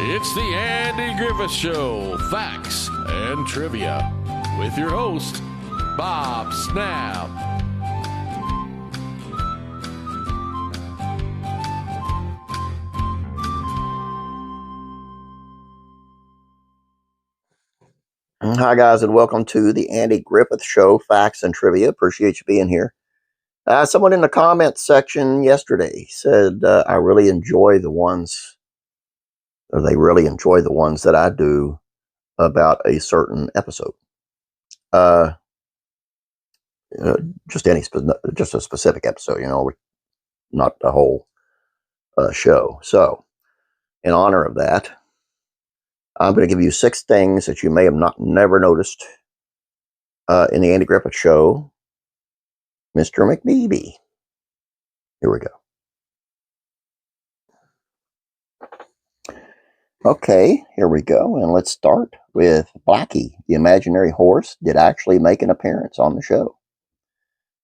It's the Andy Griffith Show, Facts and Trivia, with your host, Bob Snap. Hi, guys, and welcome to the Andy Griffith Show, Facts and Trivia. Appreciate you being here. Someone in the comments section yesterday said, I really enjoy the ones, or they really enjoy the ones that I do about a certain episode. Just a specific episode, not the whole show. So, in honor of that, I'm going to give you 6 things that you may have never noticed in the Andy Griffith Show, Mr. McBeevee. Here we go. Okay, here we go, and let's start with Blackie, the imaginary horse, did actually make an appearance on the show.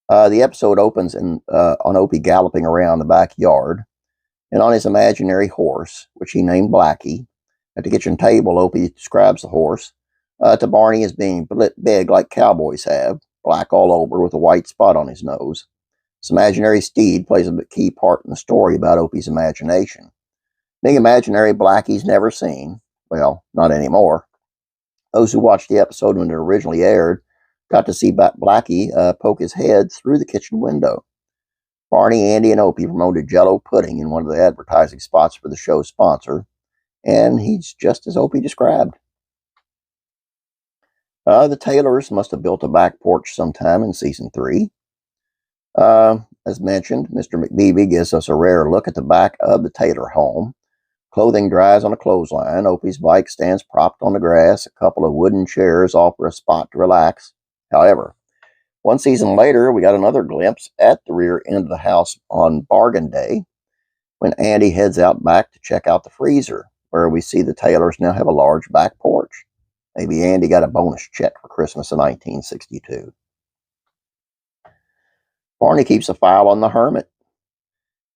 The episode opens on Opie galloping around the backyard, and on his imaginary horse, which he named Blackie. At the kitchen table, Opie describes the horse to Barney as being big like cowboys have, black all over with a white spot on his nose. This imaginary steed plays a key part in the story about Opie's imagination. Being imaginary, Blackie's never seen. Well, not anymore. Those who watched the episode when it originally aired got to see Blackie poke his head through the kitchen window. Barney, Andy, and Opie promoted Jell-O pudding in one of the advertising spots for the show's sponsor, and he's just as Opie described. The Taylors must have built a back porch sometime in season 3. As mentioned, Mr. McBeevee gives us a rare look at the back of the Taylor home. Clothing dries on a clothesline. Opie's bike stands propped on the grass. A couple of wooden chairs offer a spot to relax. However, one season later, we got another glimpse at the rear end of the house on bargain day when Andy heads out back to check out the freezer, where we see the Taylors now have a large back porch. Maybe Andy got a bonus check for Christmas in 1962. Barney keeps a file on the hermit.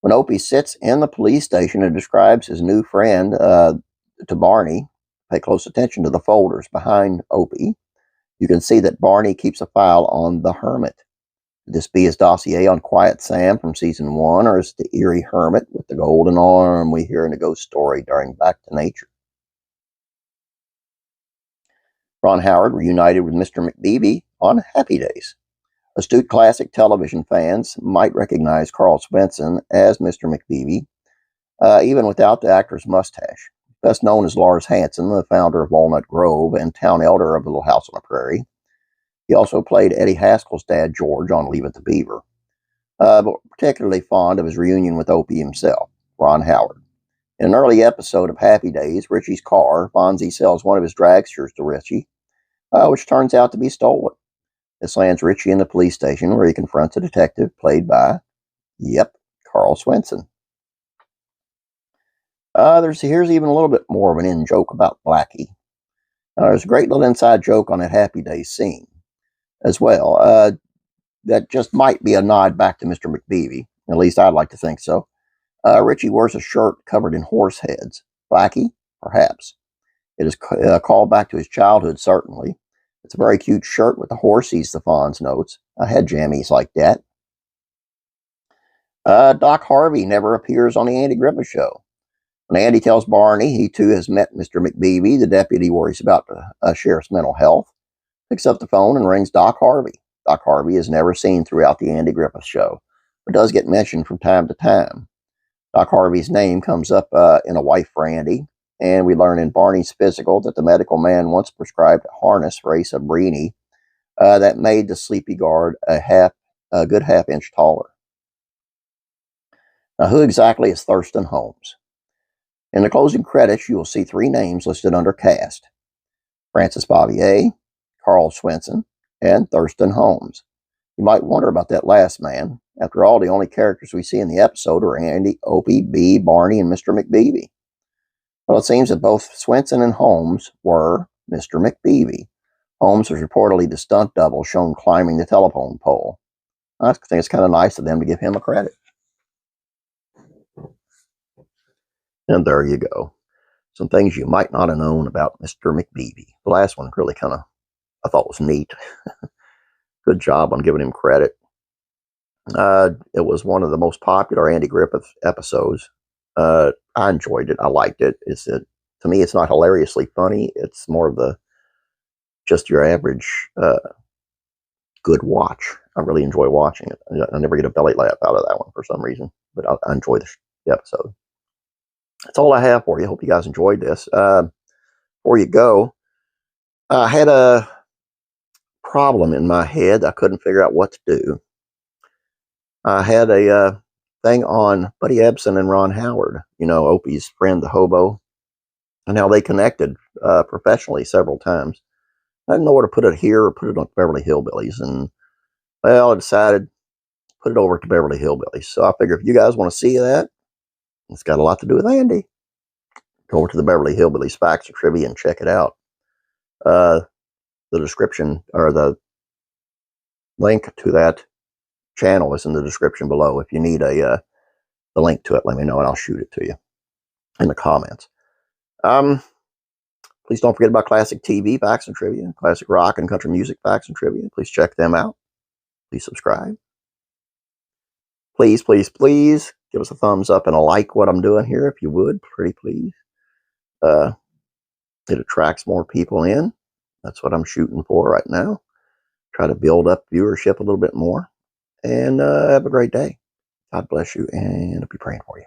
When Opie sits in the police station and describes his new friend to Barney, pay close attention to the folders behind Opie. You can see that Barney keeps a file on the hermit. Could this be his dossier on Quiet Sam from season 1, or is it the eerie hermit with the golden arm we hear in the ghost story during Back to Nature? Ron Howard reunited with Mr. McBeevee on Happy Days. Astute classic television fans might recognize Carl Swenson as Mr. McBeevee, even without the actor's mustache. Best known as Lars Hansen, the founder of Walnut Grove and town elder of Little House on the Prairie. He also played Eddie Haskell's dad, George, on Leave It to Beaver, but particularly fond of his reunion with Opie himself, Ron Howard. In an early episode of Happy Days, Richie's car, Fonzie sells one of his dragsters to Richie, which turns out to be stolen. This lands Richie in the police station, where he confronts a detective played by, Carl Swenson. Here's even a little bit more of an in-joke about Blackie. There's a great little inside joke on that Happy Days scene as well. That just might be a nod back to Mr. McBeevee. At least I'd like to think so. Richie wears a shirt covered in horse heads. Blackie? Perhaps. It is a call back to his childhood, certainly. It's a very cute shirt with the horsies, the Fonz notes. I had jammies like that. Doc Harvey never appears on the Andy Griffith Show. When Andy tells Barney he too has met Mr. McBeevee, the deputy worries about the sheriff's mental health, picks up the phone and rings Doc Harvey. Doc Harvey is never seen throughout the Andy Griffith Show, but does get mentioned from time to time. Doc Harvey's name comes up in A Wife for Andy, and we learn in Barney's physical that the medical man once prescribed a harness for Asa Breeny that made the sleepy guard a good half-inch taller. Now, who exactly is Thurston Holmes? In the closing credits, you will see 3 names listed under cast: Francis Bobbier, Carl Swenson, and Thurston Holmes. You might wonder about that last man. After all, the only characters we see in the episode are Andy, Opie, Bee, Barney, and Mr. McBeevee. Well, it seems that both Swenson and Holmes were Mr. McBeevee. Holmes was reportedly the stunt double shown climbing the telephone pole. I think it's kind of nice of them to give him a credit. And there you go. some things you might not have known about Mr. McBeevee. The last one really kind of, I thought was neat. Good job on giving him credit. It was one of the most popular Andy Griffith episodes. I enjoyed it. I liked it. To me, it's not hilariously funny. It's more of the just your average good watch. I really enjoy watching it. I never get a belly laugh out of that one for some reason, but I enjoy the episode. That's all I have for you. Hope you guys enjoyed this. Before you go, I had a problem in my head. I couldn't figure out what to do. I had a thing on Buddy Ebsen and Ron Howard, Opie's friend, the hobo, and how they connected professionally several times. I didn't know where to put it here or put it on Beverly Hillbillies, and well, I decided to put it over to Beverly Hillbillies. So I figure if you guys want to see that, it's got a lot to do with Andy. Go over to the Beverly Hillbillies Facts or Trivia and check it out. The description or the link to that channel is in the description below. If you need the link to it, let me know and I'll shoot it to you in the comments. Please don't forget about classic TV facts and trivia, classic rock and country music facts and trivia. Please check them out. Please subscribe. Please, please, please give us a thumbs up and a like what I'm doing here, if you would. Pretty please. It attracts more people in. That's what I'm shooting for right now. Try to build up viewership a little bit more. And have a great day. God bless you, and I'll be praying for you.